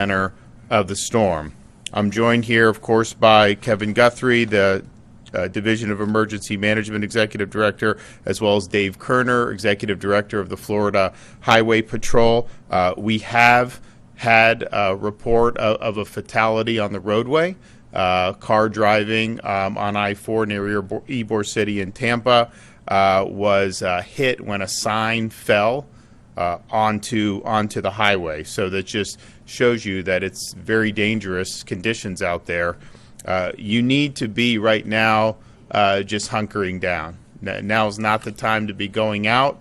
center of the storm. I'm joined here, of course, by Kevin Guthrie, the Division of Emergency Management Executive Director, as well as Dave Kerner, Executive Director of the Florida Highway Patrol. We have had a report of a fatality on the roadway, car driving on I-4 near Ybor City in Tampa, was hit when a sign fell onto the highway. So that just shows you that it's very dangerous conditions out there. You need to be right now just hunkering down. Now is not the time to be going out.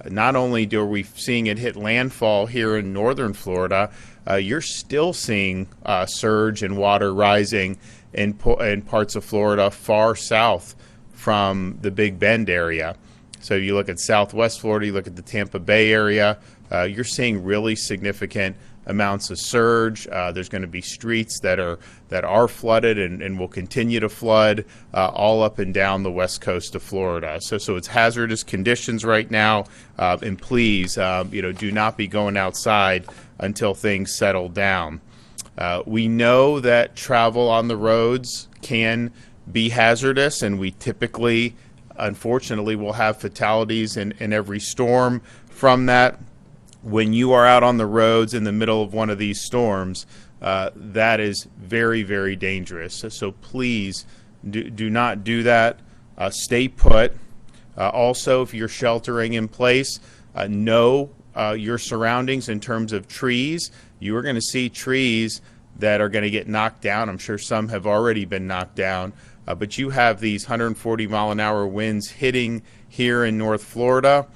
Not only are we seeing it hit landfall here in northern Florida, you're still seeing surge and water rising in parts of Florida far south from the Big Bend area. So you look at southwest Florida, you look at the Tampa Bay area, you're seeing really significant amounts of surge. There's going to be streets that are flooded and will continue to flood all up and down the west coast of Florida. So it's hazardous conditions right now, and please, do not be going outside until things settle down. We know that travel on the roads can be hazardous, and we typically, unfortunately, will have fatalities in every storm from that. When you are out on the roads in the middle of one of these storms, that is very, very dangerous. So please do not do that. Stay put. Also, if you're sheltering in place, know your surroundings in terms of trees. You are going to see trees that are going to get knocked down. I'm sure some have already been knocked down. But you have these 140-mile-an-hour winds hitting here in North Florida.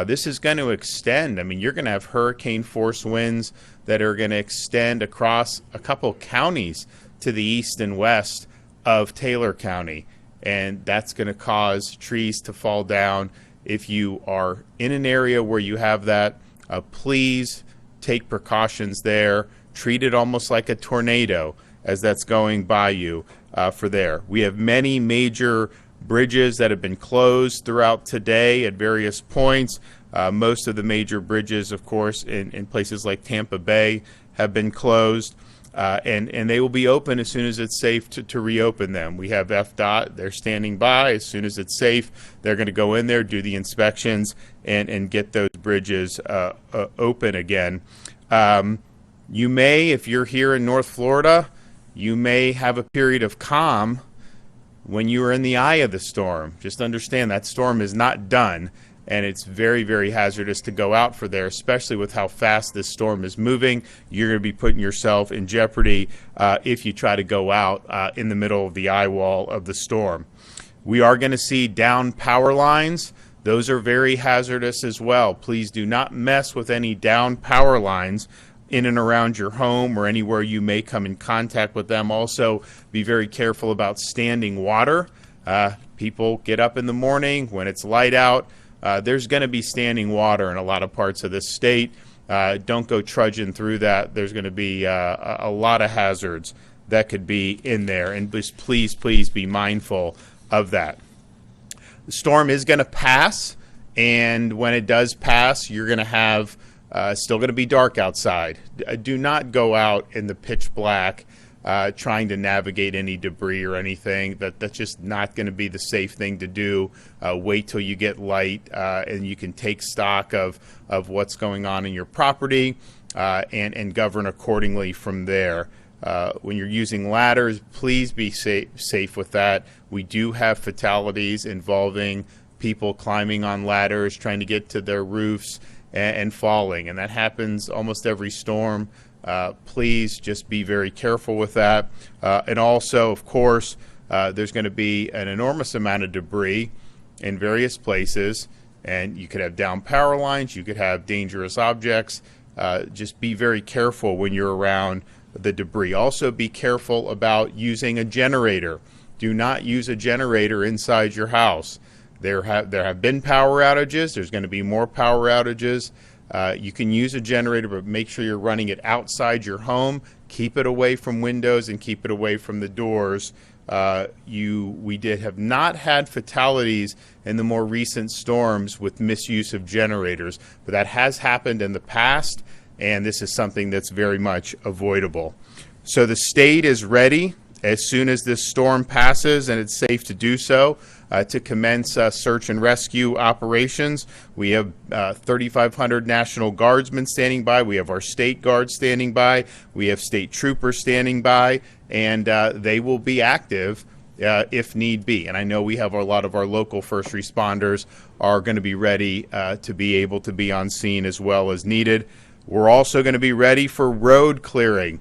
This is going to extend. I mean, you're going to have hurricane-force winds that are going to extend across a couple counties to the east and west of Taylor County. And that's going to cause trees to fall down. If you are in an area where you have that, please take precautions there. Treat it almost like a tornado as that's going by you for there. We have many major bridges that have been closed throughout today at various points. Most of the major bridges, of course, in places like Tampa Bay have been closed, and they will be open as soon as it's safe to reopen them. We have FDOT, they're standing by. As soon as it's safe, they're going to go in there, do the inspections, and get those bridges open again. You may, if you're here in North Florida, you may have a period of calm when you are in the eye of the storm. Just understand that storm is not done, and it's very, very hazardous to go out for there, especially with how fast this storm is moving. You're going to be putting yourself in jeopardy if you try to go out in the middle of the eye wall of the storm. We are going to see down power lines. Those are very hazardous as well. Please do not mess with any down power lines in and around your home or anywhere you may come in contact with them. Also, be very careful about standing water. People get up in the morning when it's light out. There's going to be standing water in a lot of parts of this state. Don't go trudging through that. There's going to be a lot of hazards that could be in there, and just please be mindful of that. The storm is going to pass, and when it does pass, you're going to have still going to be dark outside. Do not go out in the pitch black trying to navigate any debris or anything. That's just not going to be the safe thing to do. Wait till you get light and you can take stock of what's going on in your property and govern accordingly from there. When you're using ladders, please be safe with that. We do have fatalities involving people climbing on ladders, trying to get to their roofs and falling, and that happens almost every storm. Please just be very careful with that. And also, of course, there's going to be an enormous amount of debris in various places, and you could have down power lines, you could have dangerous objects. Just be very careful when you're around the debris. Also, be careful about using a generator. Do not use a generator inside your house. There have been power outages. There's going to be more power outages. You can use a generator, but make sure you're running it outside your home. Keep it away from windows and keep it away from the doors. We have not had fatalities in the more recent storms with misuse of generators, but that has happened in the past, and this is something that's very much avoidable. So the state is ready as soon as this storm passes and it's safe to do so to commence search and rescue operations. We have 3,500 National Guardsmen standing by. We have our state guards standing by. We have state troopers standing by, and they will be active if need be. And I know we have a lot of our local first responders are going to be ready to be able to be on scene as well as needed. We're also going to be ready for road clearing.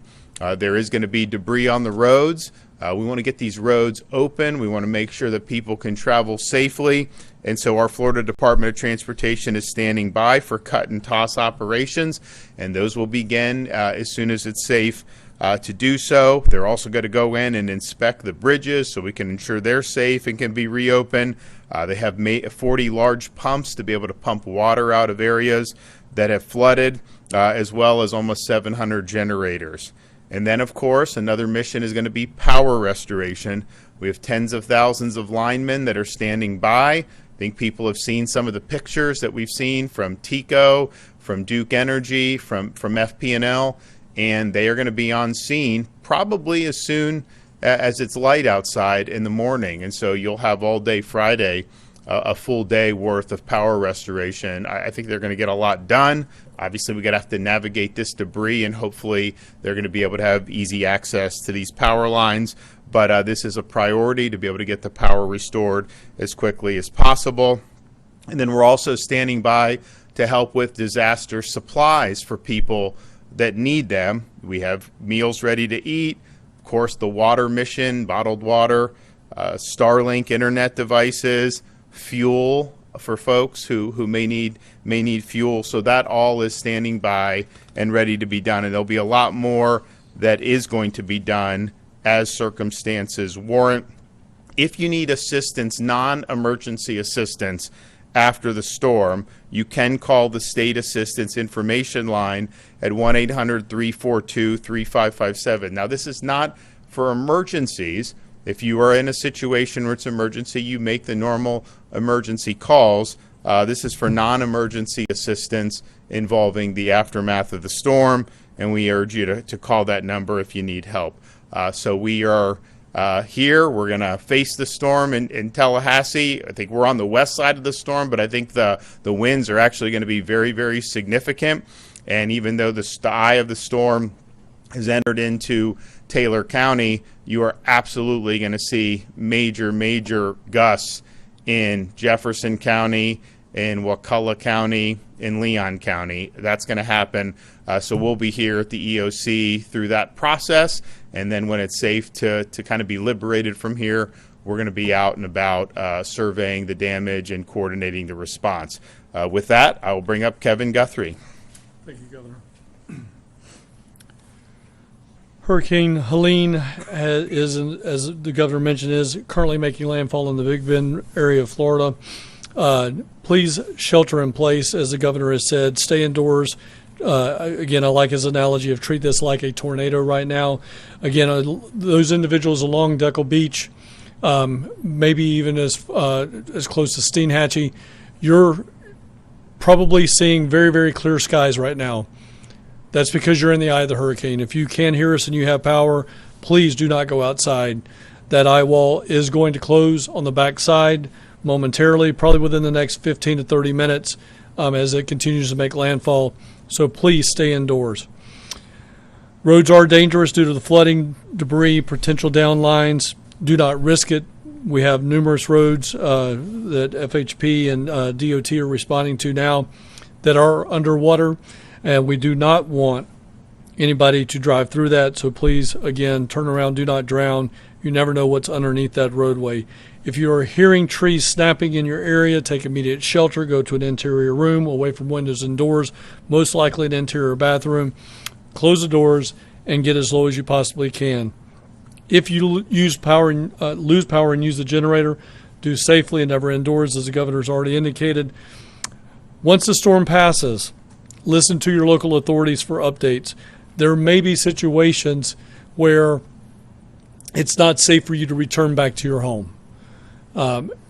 There is going to be debris on the roads. We want to get these roads open. We want to make sure that people can travel safely. And so our Florida Department of Transportation is standing by for cut and toss operations, and those will begin as soon as it's safe to do so. They're also going to go in and inspect the bridges so we can ensure they're safe and can be reopened. They have 40 large pumps to be able to pump water out of areas that have flooded, as well as almost 700 generators. And then, of course, another mission is going to be power restoration. We have tens of thousands of linemen that are standing by. I think people have seen some of the pictures that we've seen from TECO, from Duke Energy, from FP&L, and they are going to be on scene probably as soon as it's light outside in the morning. And so you'll have all day Friday a full day worth of power restoration. I think they're going to get a lot done. Obviously, we're going to have to navigate this debris, and hopefully they're going to be able to have easy access to these power lines. But this is a priority to be able to get the power restored as quickly as possible. And then we're also standing by to help with disaster supplies for people that need them. We have meals ready to eat, of course, the water mission, bottled water, Starlink internet devices, fuel for folks who may need fuel. So that all is standing by and ready to be done. And there'll be a lot more that is going to be done as circumstances warrant. If you need assistance, non-emergency assistance after the storm, you can call the State Assistance Information Line at 1-800-342-3557. Now, this is not for emergencies. If you are in a situation where it's emergency, you make the normal emergency calls. This is for non-emergency assistance involving the aftermath of the storm, and we urge you to call that number if you need help. So we are here. We're going to face the storm in Tallahassee. I think we're on the west side of the storm, but I think the winds are actually going to be very, very significant. And even though the eye of the storm has entered into Taylor County, you are absolutely going to see major gusts in Jefferson County, in Wakulla County, in Leon County. That's going to happen. So we'll be here at the EOC through that process. And then when it's safe to kind of be liberated from here, we're going to be out and about surveying the damage and coordinating the response. With that, I will bring up Kevin Guthrie. Thank you, Governor. Hurricane Helene is, as the governor mentioned, is currently making landfall in the Big Bend area of Florida. Please shelter in place, as the governor has said. Stay indoors. Again, I like his analogy of treat this like a tornado right now. Again, those individuals along Deckle Beach, maybe even as close to Steinhatchee, you're probably seeing very clear skies right now. That's because you're in the eye of the hurricane. If you can hear us and you have power, please do not go outside. That eye wall is going to close on the back side momentarily, probably within the next 15 to 30 minutes as it continues to make landfall. So please stay indoors. Roads are dangerous due to the flooding, debris, potential downlines. Do not risk it. We have numerous roads that FHP and DOT are responding to now that are underwater. And we do not want anybody to drive through that. So please, again, turn around, do not drown. You never know what's underneath that roadway. If you are hearing trees snapping in your area, take immediate shelter. Go to an interior room away from windows and doors, most likely an interior bathroom. Close the doors and get as low as you possibly can. If you lose power and use the generator, do safely and never indoors, as the governor's already indicated. Once the storm passes, listen to your local authorities for updates. There may be situations where it's not safe for you to return back to your home.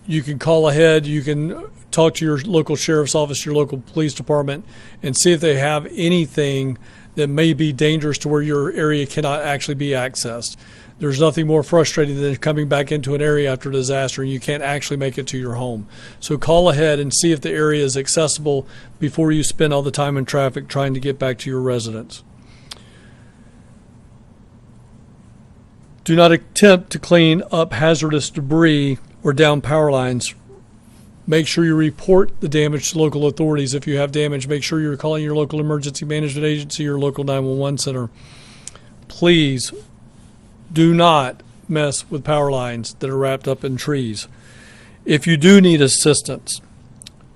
You can call ahead. You can talk to your local sheriff's office, your local police department, and see if they have anything that may be dangerous to where your area cannot actually be accessed. There's nothing more frustrating than coming back into an area after a disaster and you can't actually make it to your home. So call ahead and see if the area is accessible before you spend all the time in traffic trying to get back to your residence. Do not attempt to clean up hazardous debris or down power lines. Make sure you report the damage to local authorities. If you have damage, make sure you're calling your local emergency management agency or local 911 center. Please do not mess with power lines that are wrapped up in trees. If you do need assistance,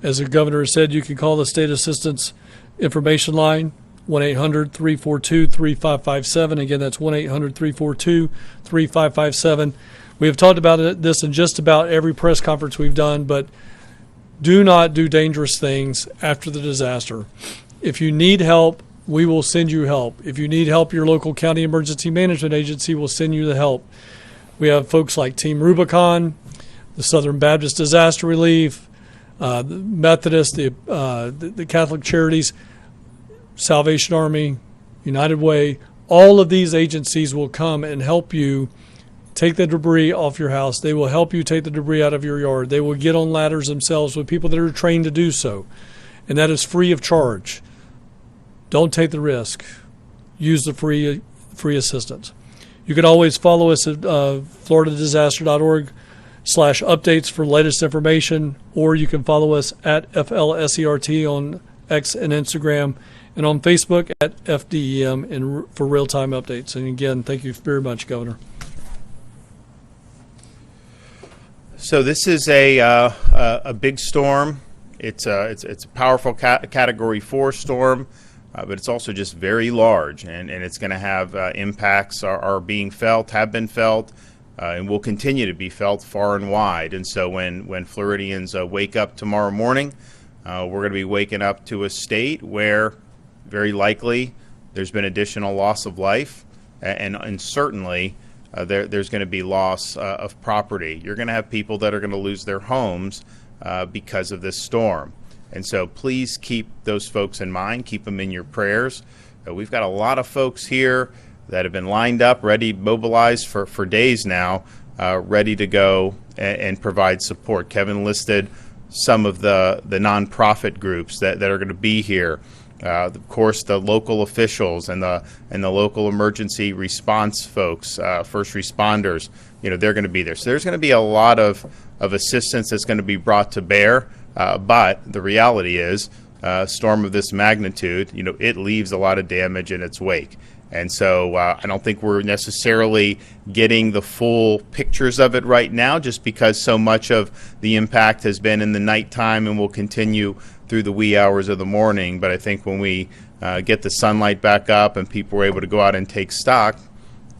as the governor said, you can call the state assistance information line, 1-800-342-3557. Again, that's 1-800-342-3557. We have talked about this in just about every press conference we've done, but do not do dangerous things after the disaster. If you need help, we will send you help. If you need help, your local county emergency management agency will send you the help. We have folks like Team Rubicon, the Southern Baptist Disaster Relief, the Methodist, the Catholic Charities, Salvation Army, United Way. All of these agencies will come and help you take the debris off your house. They will help you take the debris out of your yard. They will get on ladders themselves with people that are trained to do so. And that is free of charge. Don't take the risk. Use the free assistance. You can always follow us at floridadisaster.org/updates for latest information, or you can follow us at FLSERT on X and Instagram, and on Facebook at FDEM for real-time updates. And again, thank you very much, Governor. So this is a big storm. It's a powerful Category 4 storm, but it's also just very large, and it's going to have impacts are being felt, have been felt, and will continue to be felt far and wide. And so when Floridians wake up tomorrow morning, we're going to be waking up to a state where very likely there's been additional loss of life, and certainly there's going to be loss of property. You're going to have people that are going to lose their homes because of this storm. And so please keep those folks in mind. Keep them in your prayers. We've got a lot of folks here that have been lined up, ready, mobilized for days now, ready to go and provide support. Kevin listed some of the nonprofit groups that are going to be here. Of course, the local officials and the local emergency response folks, first responders, they're going to be there. So there's going to be a lot of assistance that's going to be brought to bear. But the reality is, a storm of this magnitude, it leaves a lot of damage in its wake. And so I don't think we're necessarily getting the full pictures of it right now, just because so much of the impact has been in the nighttime and will continue through the wee hours of the morning. But I think when we get the sunlight back up and people are able to go out and take stock,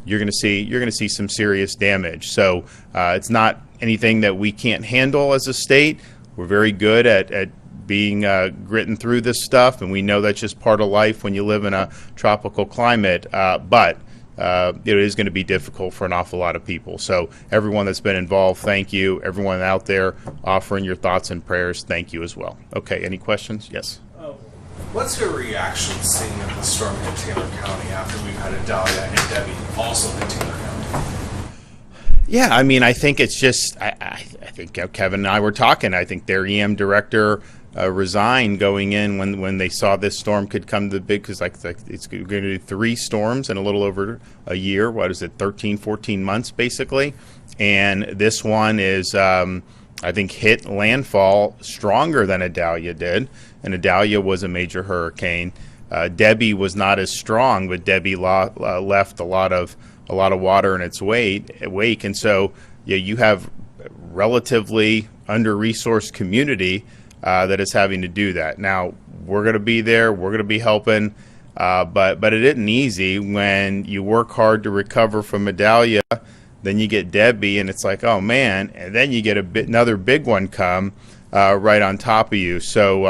you're going to see some serious damage. So it's not anything that we can't handle as a state. We're very good at being gritting through this stuff, and we know that's just part of life when you live in a tropical climate. But it is going to be difficult for an awful lot of people. So everyone that's been involved, thank you. Everyone out there offering your thoughts and prayers, thank you as well. Okay, any questions? Yes. What's your reaction seeing the storm in Taylor County after we've had Adalia and Debbie also in Taylor County? Yeah, I mean, I think it's just, I think Kevin and I were talking. I think their EM director resigned going in when they saw this storm could come to the big, because it's going to be 3 storms in a little over a year. What is it, 13, 14 months basically? And this one is, I think, hit landfall stronger than Adalia did. And Adalia was a major hurricane. Debbie was not as strong, but Debbie left a lot of water in its wake. And so you have relatively under-resourced community that is having to do that. Now, we're going to be there. We're going to be helping. But it isn't easy when you work hard to recover from Adalia, then you get Debbie, and it's like, oh, man, and then you get another big one come right on top of you. So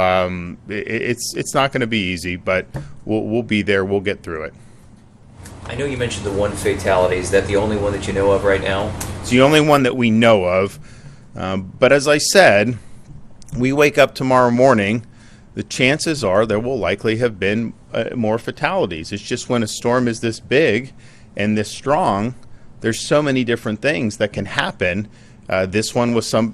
it's not going to be easy, but we'll be there. We'll get through it. I know you mentioned the one fatality. Is that the only one that you know of right now? It's the only one that we know of. But as I said, we wake up tomorrow morning, the chances are there will likely have been more fatalities. It's just when a storm is this big and this strong, there's so many different things that can happen. This one was some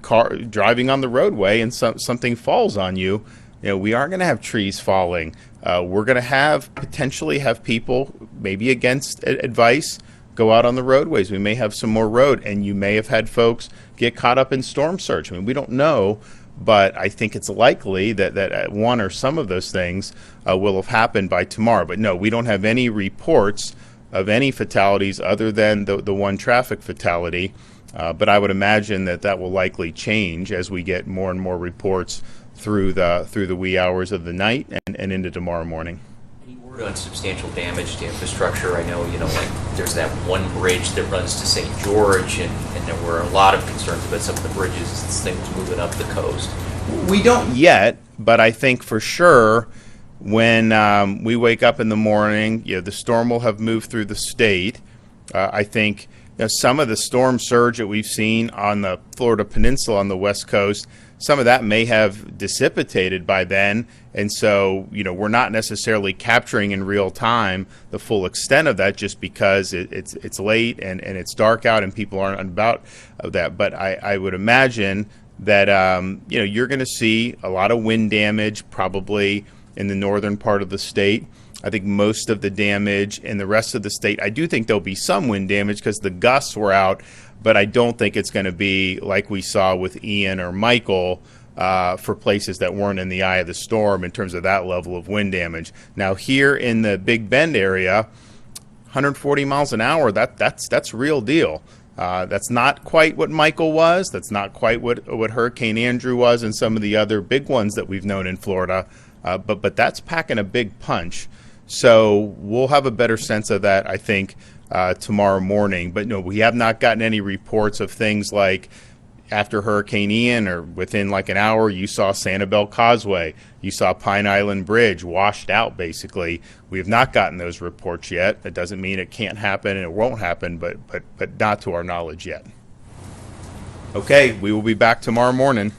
car driving on the roadway and something falls on you. We are going to have trees falling. We're going to potentially have people, maybe against advice, go out on the roadways. We may have some more road, and you may have had folks get caught up in storm surge. I mean, we don't know, but I think it's likely that one or some of those things will have happened by tomorrow. But no, we don't have any reports of any fatalities other than the one traffic fatality. But I would imagine that will likely change as we get more and more reports through the wee hours of the night and into tomorrow morning. Any word on substantial damage to infrastructure? I know, like there's that one bridge that runs to St. George, and there were a lot of concerns about some of the bridges, things moving up the coast. We don't yet, but I think for sure when we wake up in the morning, the storm will have moved through the state. I think some of the storm surge that we've seen on the Florida Peninsula on the West Coast, some of that may have dissipated by then, and so we're not necessarily capturing in real time the full extent of that, just because it's late and it's dark out and people aren't about that. But I would imagine that you're going to see a lot of wind damage probably in the northern part of the state. I think most of the damage in the rest of the state, I do think there'll be some wind damage because the gusts were out, but I don't think it's going to be like we saw with Ian or Michael for places that weren't in the eye of the storm in terms of that level of wind damage. Now here in the Big Bend area, 140 miles an hour, that's real deal. That's not quite what Michael was. That's not quite what Hurricane Andrew was and some of the other big ones that we've known in Florida. But that's packing a big punch. So we'll have a better sense of that, I think, tomorrow morning. But no, we have not gotten any reports of things like after Hurricane Ian or within like an hour, you saw Sanibel Causeway, you saw Pine Island Bridge washed out, basically. We have not gotten those reports yet. That doesn't mean it can't happen and it won't happen, but not to our knowledge yet. Okay, we will be back tomorrow morning.